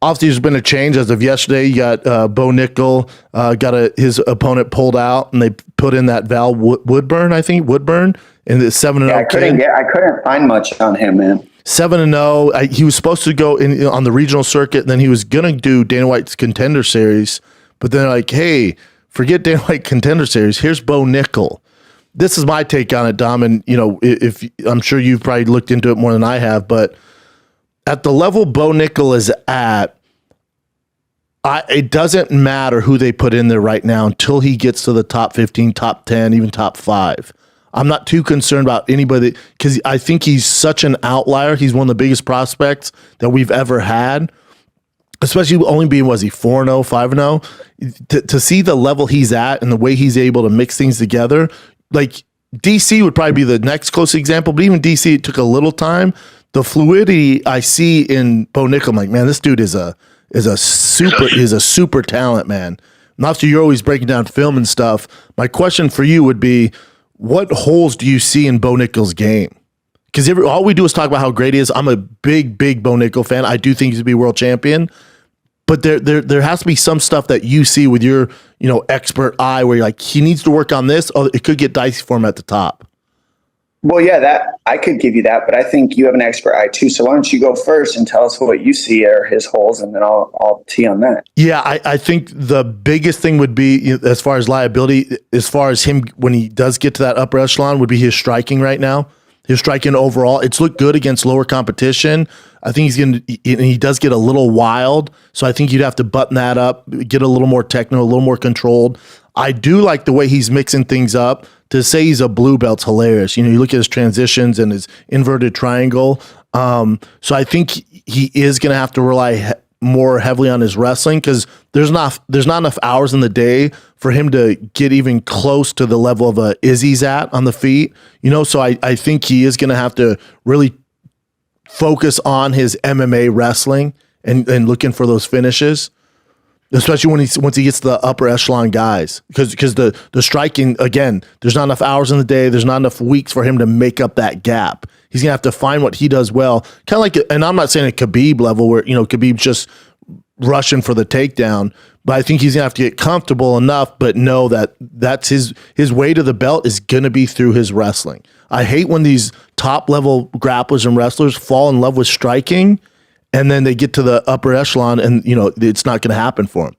Obviously, there's been a change as of yesterday. You got Bo Nickal got his opponent pulled out, and they put in that Val Woodburn, I think Woodburn, and the 7-0. I couldn't find much on him, man. 7-0. He was supposed to go in on the regional circuit, and then he was gonna do Dana White's Contender Series, but then like, hey, forget Dana White Contender Series. Here's Bo Nickal. This is my take on it, Dom, and if I'm sure you've probably looked into it more than I have, but at the level Bo Nickal is at, it doesn't matter who they put in there right now until he gets to the top 15, top 10, even top 5. I'm not too concerned about anybody because I think he's such an outlier. He's one of the biggest prospects that we've ever had, especially only being, was he 4-0, 5-0? To see the level he's at and the way he's able to mix things together, like DC would probably be the next close example, but even DC, it took a little time. The fluidity I see in Bo Nickal, I'm like, man, this dude is a super talent, man. And obviously, you're always breaking down film and stuff. My question for you would be, what holes do you see in Bo Nickal's game? Because all we do is talk about how great he is. I'm a big Bo Nickal fan. I do think he's to be world champion. But there has to be some stuff that you see with your expert eye where you're like, he needs to work on this. Oh, it could get dicey for him at the top. Well, yeah, that I could give you that, but I think you have an expert eye too. So why don't you go first and tell us what you see are his holes, and then I'll tee on that. Yeah, I think the biggest thing would be, as far as liability, as far as him when he does get to that upper echelon, would be his striking right now. His striking overall, it's looked good against lower competition. I think he does get a little wild, so I think you'd have to button that up, get a little more technical, a little more controlled. I do like the way he's mixing things up. To say he's a blue belt's hilarious. You look at his transitions and his inverted triangle. So I think he is going to have to rely more heavily on his wrestling because there's not enough hours in the day for him to get even close to the level of Izzy's at on the feet. So I think he is going to have to really focus on his MMA wrestling and looking for those finishes. Especially once he gets to the upper echelon guys, because the striking, again, there's not enough hours in the day, there's not enough weeks for him to make up that gap. He's gonna have to find what he does well, kind of like, and I'm not saying a Khabib level where Khabib's just rushing for the takedown, but I think he's gonna have to get comfortable enough, but know that that's his way to the belt is gonna be through his wrestling. I hate when these top level grapplers and wrestlers fall in love with striking, and then they get to the upper echelon and, it's not going to happen for him.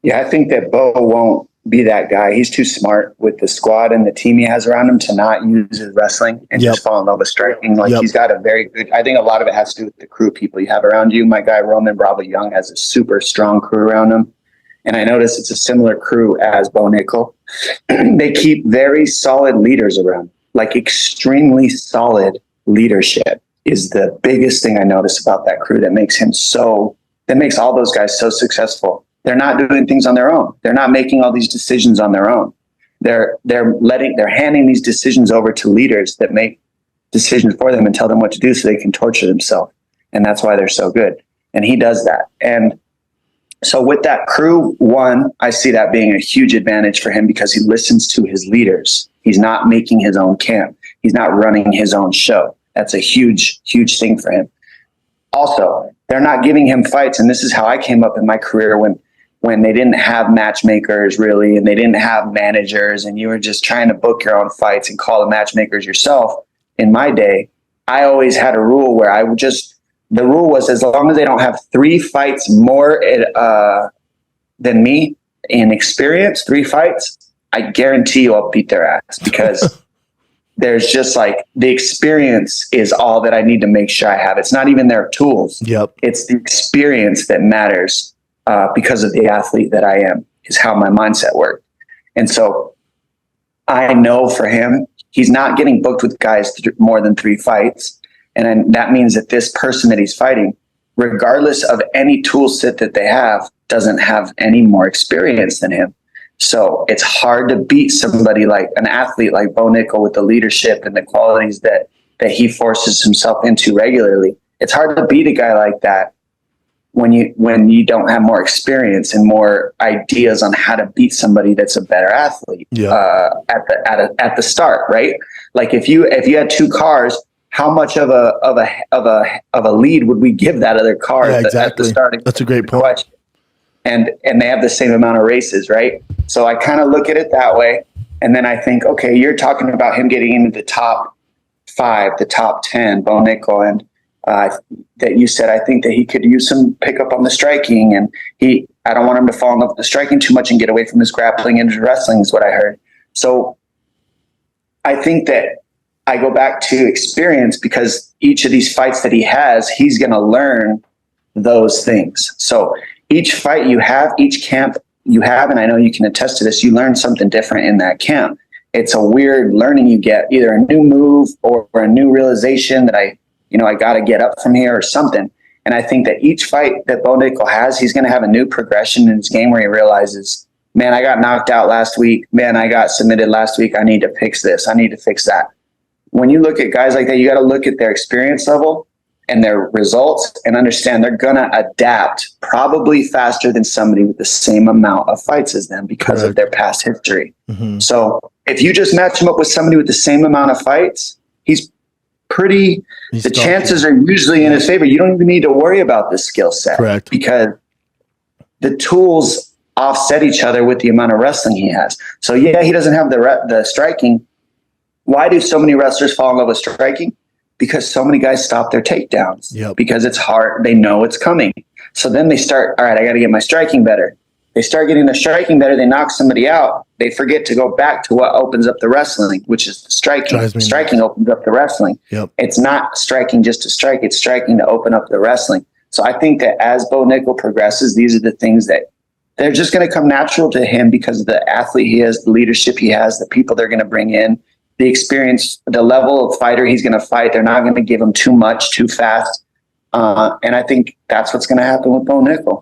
Yeah, I think that Bo won't be that guy. He's too smart with the squad and the team he has around him to not use his wrestling and just fall in love with striking. He's got a very good, I think a lot of it has to do with the crew people you have around you. My guy, Roman Bravo Young, has a super strong crew around him. And I notice it's a similar crew as Bo Nickal. They keep very solid leaders around, extremely solid leadership is the biggest thing I notice about that crew that makes all those guys so successful. They're not doing things on their own. They're not making all these decisions on their own. They're handing these decisions over to leaders that make decisions for them and tell them what to do so they can torture themselves. And that's why they're so good. And he does that. And so with that crew, one, I see that being a huge advantage for him because he listens to his leaders. He's not making his own camp. He's not running his own show. That's a huge, huge thing for him. Also, they're not giving him fights. And this is how I came up in my career when they didn't have matchmakers really, and they didn't have managers, and you were just trying to book your own fights and call the matchmakers yourself. In my day, I always had a rule where the rule was as long as they don't have 3 fights more than me in experience, 3 fights, I guarantee you I'll beat their ass because there's just the experience is all that I need to make sure I have. It's not even their tools. Yep. It's the experience that matters because of the athlete that I am, is how my mindset worked. And so I know for him, he's not getting booked with guys more than 3 fights. And that means that this person that he's fighting, regardless of any tool set that they have, doesn't have any more experience than him. So it's hard to beat somebody like an athlete like Bo Nickal with the leadership and the qualities that he forces himself into regularly. It's hard to beat a guy like that when you don't have more experience and more ideas on how to beat somebody that's a better athlete at the start, right? Like if you had 2 cars, how much of a lead would we give that other car Yeah, at the exactly. starting? That's a great point. Question. And they have the same amount of races, right? So I kind of look at it that way. And then I think, okay, you're talking about him getting into the top 5, the top 10, Bo Nickal, and that you said, I think that he could use some pickup on the striking, and I don't want him to fall in love with the striking too much and get away from his grappling and his wrestling is what I heard. So I think that I go back to experience, because each of these fights that he has, he's going to learn those things. So each fight you have, each camp you have, and I know you can attest to this, you learn something different in that camp. It's a weird learning you get, either a new move or a new realization that I got to get up from here or something. And I think that each fight that Bo Nickal has, he's going to have a new progression in his game where he realizes, man, I got knocked out last week. Man, I got submitted last week. I need to fix this. I need to fix that. When you look at guys like that, you got to look at their experience level and their results and understand they're going to adapt probably faster than somebody with the same amount of fights as them because of their past history. Mm-hmm. So if you just match him up with somebody with the same amount of fights, the chances are usually in his favor. You don't even need to worry about the skill set. Correct. Because the tools offset each other with the amount of wrestling he has. So yeah, he doesn't have the striking. Why do so many wrestlers fall in love with striking? Because so many guys stop their takedowns. Yep. Because it's hard. They know it's coming. So then they start, all right, I got to get my striking better. They start getting the striking better. They knock somebody out. They forget to go back to what opens up the wrestling, which is the striking. Striking opens up the wrestling. Yep. It's not striking just to strike. It's striking to open up the wrestling. So I think that as Bo Nickal progresses, these are the things that they're just going to come natural to him because of the athlete he is, the leadership he has, the people they're going to bring in, the experience, the level of fighter he's going to fight. They're not going to give him too much too fast. And I think that's what's going to happen with Bo Nickal.